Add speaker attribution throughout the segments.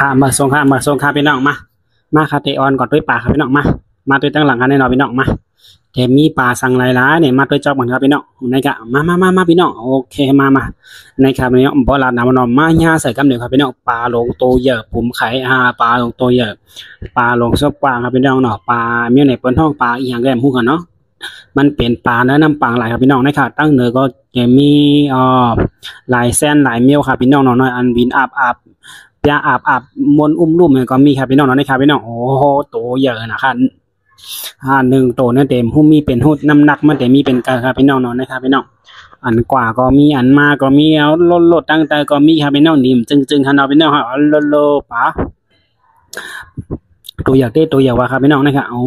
Speaker 1: ค่ะมาส่งค่ะพี่น้องมาคาเตออนก่อนด้วยปลาครับพี่น้องมาด้วยตั้งหลังกันแน่นอนพี่น้องมาเทมีปลาสั่งหลายๆเนี่ยมาด้วยจอบกันครับพี่น้องในกะมาพี่น้องโอเคมาในครับพี่น้องบ่ลาดน้ำนอนมาย่าใส่กำเนิดครับพี่น้องปลาลงโตเยอะผมไข่ปลาลงโตเยอะปลาลงซบกวางครับพี่น้องเนาะปลาเมี้ยในเปิ้นห้องปลาอีหยังแกมฮู้กันเนาะมันเป็นปลาเนื้อน้ำปังหลายครับพี่น้องนะครับตั้งเหนือก็จะมีหลายแสนหลายเมียวครับพี่น้องน้อยอันบินอาบยาอาบมนอุ้มลุ่มก็มีครับพี่น้องนะครับพี่น้องโอ้โหโตเยอะนะครับหนึ่งโตเนี่ยเต็มหุ้มมีเป็นหุ้มน้ำหนักมันแต่มีเป็นการครับพี่น้องนะครับพี่น้องอันกว่าก็มีอันมาก็มีเอาลดตั้งแต่ก็มีครับพี่น้องนิ่มจึงคันเอาพี่น้องครับโลป๋าตัวอยากได้ตัวอยากว่าครับพี่น้องนะครับโอ้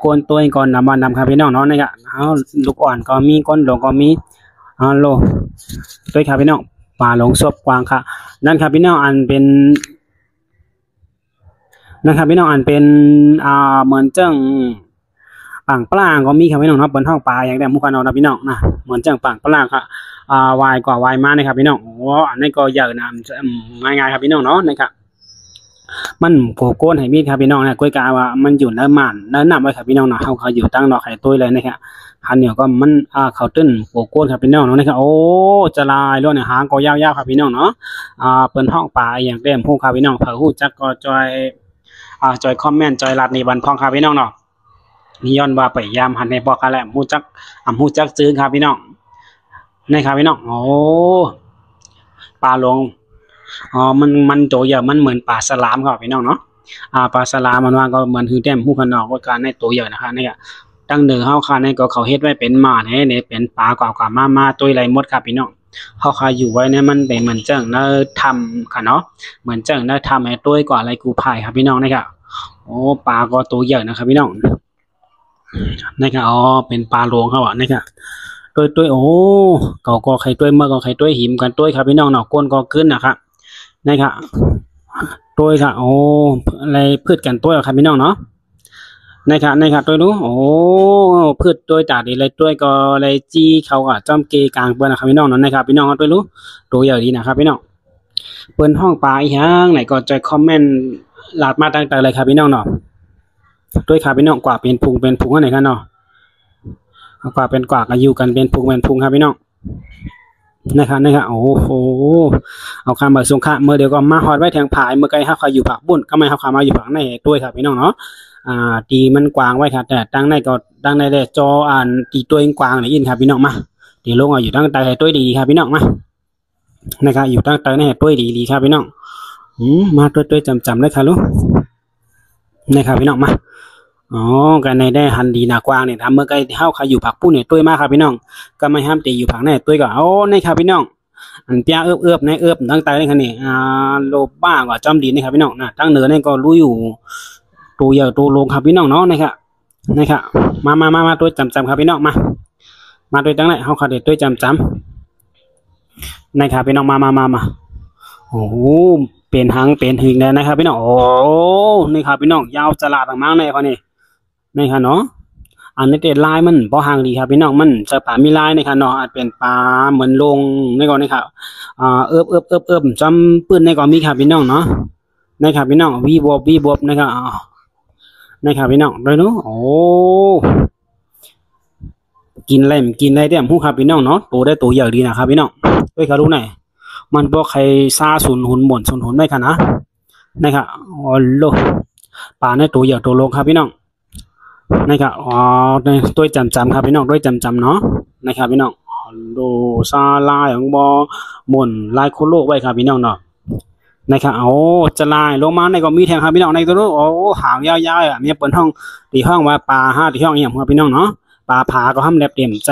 Speaker 1: ก้นตัวก่อนนำครับพี่น้องเนาะนะครับเอาลูกอ่อนก็มีก้นหลงก็มีโลด้วยครับพี่น้องปลาหลงซบกวางค่ะนั่นครับพี่น้องอันเป็นนะครับพี่น้องอันเป็นเหมือนจังปังปลางก็มีครับพี่น้องเนาะบนท้องปลาอย่างแต่มุกกันเอาพี่น้องนะเหมือนจังปังปลางค่ะวายกว่าวายมานะครับพี่น้องโอ้อันนี้ก็เยอะนะง่ายๆครับพี่น้องเนาะนะครับมันโกโก้ให้มีครับพี่น้องนะกล้วยกาว่ามันอยู่เนื้อมันเนื้อหนักไว้ครับพี่น้องเนาะเขาอยู่ตั้งดอกไข่ตุ้ยเลยนะครับพันเหนียวก็มันเขาตื้นโกโก้ครับพี่น้องเนาะนะครับโอ้จะลายล้วนเนี่ยหางก็ยาวๆครับพี่น้องเนาะเปิ้นห้องปลาอย่างเต็มฮู้ครับพี่น้องเผื่อฮู้จักก็จอยคอมเมนต์จอยรัดในบันพองครับพี่น้องเนาะนี่ย้อนว่าไปยามหันในบอกกันแหละฮู้จักซื้อครับพี่น้องนะครับพี่น้องโอ้ปลาลงมันโตใหญ่มันเหมือนปลาสลามครับพี่น้องเนาะปลาสลามมันว่าก็เหมือนคือแต้มฮู้กันเนาะว่าการในโตใหญ่นะครับนี่ก็ตั้งเดิมเฮาค่ะในก็เขาเฮ็ดไว้เป็นหมาเนี่ยเป็นปลากว่ามาตัวใหญ่หมดครับพี่น้องเฮาค่ะอยู่ไว้เนี่ยมันเป็นเหมือนจังเนทำค่ะเนาะเหมือนจังเนทำให้ตัวกว่าอะไรกูพายครับพี่น้องนะครับโอ้ปลาก็ตัวใหญ่นะครับพี่น้องนะครับเป็นปลาหลวงครับอ่ะนะครับตัวโอ้ก็ไข่ตัวเมื่อก็ไข่ตัวหิมกันตัวครับพี่น้องเนาะก้นก็ขึ้นนะครับนะครับตัวค่ะโอ้อะไรพืชกันตัวครับพี่น้องเนาะนะครับตัวนู้โอ้พืชตัวตาดีเลยตัวก็เลยจี้เขาอ่ะจ้อมเกกลางเปิ้นนะครับพี่น้องเนาะนะครับพี่น้องตัวรู้ตัวใหญ่ดีนะครับพี่น้องเปิ้นห้องปลาอีหยังไหนก็จะคอมเมนต์หลากมาตั้งแต่เลยครับพี่น้องเนาะด้วยครับพี่น้องกว่าเป็นพุงอันไหนครับเนาะกว่าเป็นกว่าก็อยู่กันเป็นพุงครับพี่น้องนะครับโอ้โหเอาคำมาส่งค่ะเมื่อเดี๋ยวก็มาฮอดไว้แทงผายเมื่อไกลเฮาเขาอยู่ผักบุญก็ไม่เฮาเขามาอยู่ผักในด้วยครับพี่น้องเนาะตีมันกว้างไว้ครับแต่ตั้งในก็ตั้งในได้จอตีตัวเองกว้างนี่ยินครับพี่น้องมาตีลงอยู่ตั้งแต่ตัวดีครับพี่น้องมานะครับอยู่ตั้งแต่ในตัวดีครับพี่น้องมาตัวจำได้ครับลูกนะครับพี่น้องมากันในได้หันดีนากว้างเนี่ยทำเมื่อไกลเฮาเขาอยู่ผักปุ้นเนี่ยตัวมากครับพี่น้องก็ไม่ห้ามตีอยู่ผักในตัวก็นี่ครับพี่น้องอันเปียเอื้อบในเอื้อบตั้งแต่ในคันนี้โลบ้าก็จอมดีนะครับพี่น้องนะตั้งเหนือนี่ก็รู้อยู่ตัวใหญ่ตัวลงครับพี่น้องเนาะนะครับมาตัวจำครับพี่น้องมาตัวตั้งไหนเฮาเขาเด็ดตัวจำนะครับพี่น้องมาโอ้เป็นหางเป็นหิงเลยนะครับพี่น้องโอ้นี่ครับพี่น้องยาวจลาดต่างมากเลยเขานี่ครับเนาะอันนี้เด็ดลายมันพอหางดีครับพี่น้องมันจะป่ามีลายนะครับเนาะอาจเป็นปลาเหมือนลงนี่ก่อนนะครับเอิบจำปืนในก่อนมีครับพี่น้องเนาะนะครับพี่น้องวีบวบนะครับนะครับพี่น้องเลยเนาะโอ้กินอะไรเดี๋ยวผู้ครับพี่น้องเนาะตัวได้ตัวใหญ่ดีนะครับพี่น้องด้วยครับรู้ไหนมันบอกใครซาสูนหุนหม่นสูนหุนไม่ค่ะนะครับโลปลาในตัวใหญ่ตัวลงครับพี่น้องนะครับตัวจำครับพี่น้องด้วยจำเนาะนะครับพี่น้องโลซาลายของบอหม่นลายโคโลไว้ครับพี่น้องเนาะนะครับจะลายลงมาในก็มีแทงครับพี่น้องในตัวนู้หางยาวๆมีเปิดห้องตีห้องว่าปลาตีห้องอย่างครับพี่น้องเนาะปลาผาก็ห้ามแลบเต็มใจ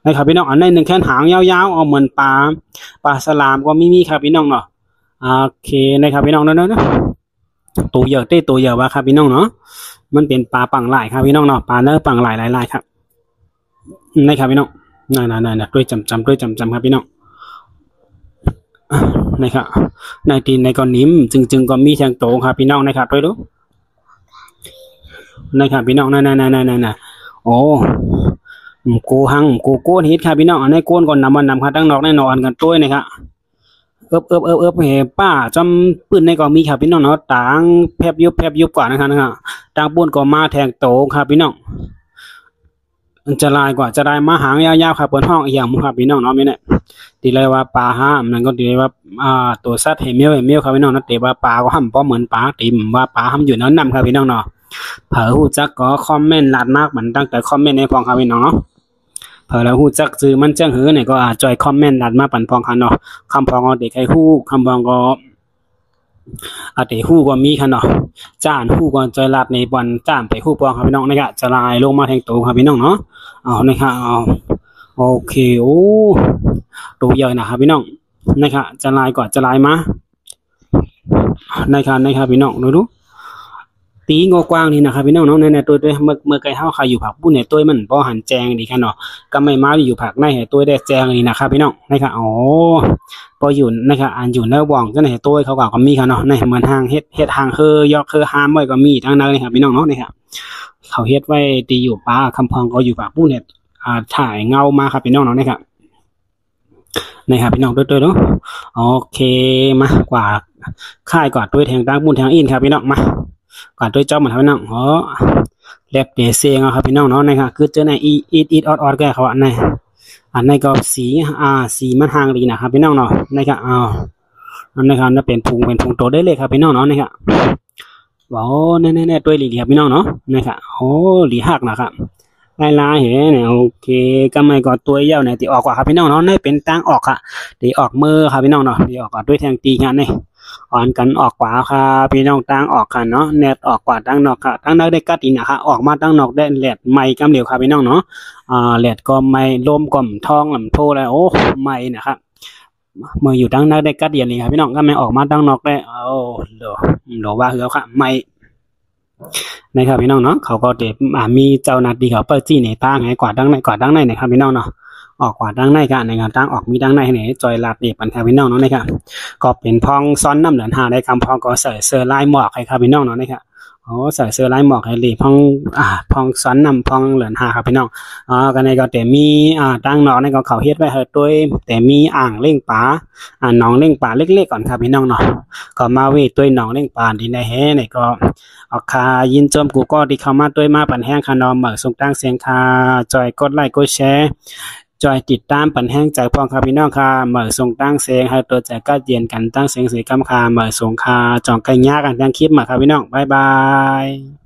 Speaker 1: นะครับพี่น้องอันนี้หนึ่งแค่หางยาวๆเหมือนปลาสลามก็มีครับพี่น้องเนาะโอเคนะครับพี่น้องเนาะตัวใหญ่ตัวใหญ่ว่าครับพี่น้องเนาะมันเป็นปลาปังหลายครับพี่น้องเนาะปลาเนื้อปังหลายครับนะครับพี่น้องนั่นด้วยจำครับพี่น้องนะครับในตีนในก้อนนิ้มจึงก็มีแทงโตครับพี่น้องนะครับด้วยรู้นะครับพี่น้องนั่นโอ้กูโก้ฮิตครับพี่น้องอันนี้โก้นก่อนนำครับตั้งนอกแน่นอนกันตัวนะครับ เฮป้าจำปืนในก็มีครับพี่น้องเนาะต่างแพบยุบกว่านะครับต่างปูนก็มาแทงโตครับพี่น้องมันจะลายกว่าจะได้มาหางยาวๆครับบนห้องอีหยังครับพี่น้องเนาะแม่เนี่ยดีเลยว่าปลาห้ามนั่นก็ดีเลยว่าตัวสัตว์เมียวครับพี่น้องนะแต่ว่าปลาก็ห้ามเพราะเหมือนปลาติมว่าปลาห้ามอยู่นั้นนำครับพี่น้องเนาะเผอฮู้จักก็คอมเมนต์ลาดมากเหมือนตั้งแต่คอมเมนต์ในพองครับพี่น้องเนาะเผอแล้วฮู้จักซื้อมันจังหือเนี่ยก็จอยคอมเมนต์ลาดมาปั่นพองคันเนาะคำพองก็เด็กให้ฮู้คำพองก็เตะฮู้ก็มีคันเนาะจ้านฮู้ก็จอยลาดในบอลจ้านไปฮู้ปองครับพี่น้องนะครับจะลายลงมาแทงโตครับพี่น้องเนาะเอานะครับเอาโอเคโอ้ตัวใหญ่นะครับพี่น้องนะครับจะลายก่อนจะลายมานะครับพี่น้องดูตีงกว้างนี่นะครับพี่น้องเนาะในตัวด้วยเมื่อไก่เฮาใครอยู่ผักปุ้นเนี่ยตัวมันบ่หันแจงดีแค่เนาะก็ไม่มาอยู่ผักในให้ตัวได้แจงนี่นะครับพี่น้องนะครับอ๋อพออยู่นะครับอันอยู่ในว่องก็ในตัวเขาก็มีค่ะเนาะในเหมือนทางเฮ็ดทางยอกหามไว้ก็มีทั้งนั้นเลยครับพี่น้องเนาะนะครับเขาเฮ็ดไว้ตีอยู่ป่าคำพองก็อยู่ผักปุ้นเนี่ยถ่ายเงามาครับพี่น้องเนาะนะครับพี่น้องด้วยเนาะโอเคมากว่าค่ายกว่าด้วยแทงตั้งปุ้นแทงอินครับพี่น้องมาก่อนด้วยเจ้ามันครับพี่น้องแลบเดเซงครับพี่น้องเนาะนะครับคือเจอในอีดออดแกเขาอันในก็สีมันห่างดีนะครับพี่น้องเนาะนะครับอันนะครับน่าเป็นพุงโตได้เลยครับพี่น้องเนาะนะครับว้าวแน่ตัวหลีครับพี่น้องเนาะนะครับโอ้หลีหักนะครับลายเห็นเนี่ยโอเคก็ไม่ก็ตัวยาวเนี่ยตีออกกว่าครับพี่น้องเนาะนี่เป็นตั้งออกค่ะตีออกมือครับพี่น้องเนาะตีออกก่อนด้วยแทงตีกันเนี่ยอ่อนกันออกกว่าครับพี่น้องตั้งออกกันเนาะเน็ตออกกว่าตั้งนอกค่ะตั้งนักได้กัดอีนะครับออกมาตั้งนอกได้แหลดไม่กำเหลวครับพี่น้องเนาะแหลดก็ไม่ลมก่อมทองลำโพแล้วโอ้ไม่นะครับเมื่ออยู่ตั้งนักได้กัดเดียนเลยครับพี่น้องก็ไม่ออกมาตั้งนอกได้โอ้โหว่าเหือค่ะไม่นะครับพี่น้องเนาะเขาก็เด็มีเจ้าหน้าที่เขาเปิดจี้ในตั้งให้กว่าดังในนะครับพี่น้องเนาะออกกว่าดังในกันในการตั้งออกมีดังในเนี่ยจอยลาดเด็บปันครับพี่น้องเนาะนะครับก็เป็นพองซ้อนน้ำเหลืองหาได้คำพองก็ใส่เสื้อลายหมอกให้ครับพี่น้องเนาะนะครับใส่เสื้อลายหมอกให้รีพองพองซ้อนน้ำพองเหลืองหาครับพี่น้องกันในก็แต่มีตั้งนอกในก็เขาเฮ็ดไว้ให้ด้วยแต่มีอ่างเล่งปลาหนองเล่งปลาเล็กๆก่อนครับพี่น้องเนาะก็มาเวทด้วยหนองเล่งปลาที่ในแห่เนี่ยก็เอาคายินจมกูก็ที่เข้ามาด้วยมาปันแห้งคานอมเหมือส่งตั้งเสียงคาจอยกดไลค์กดแชร์จอยติดตามปันแห้งจากพองครับพี่น้องค่ะเหมือส่งตั้งเสียงให้ตัวใจก็เย็นกันตั้งเสียงสีกำคาเหมือส่งคาจองไก่ยากันทั้งคลิปมาครับพี่น้องบ๊ายบาย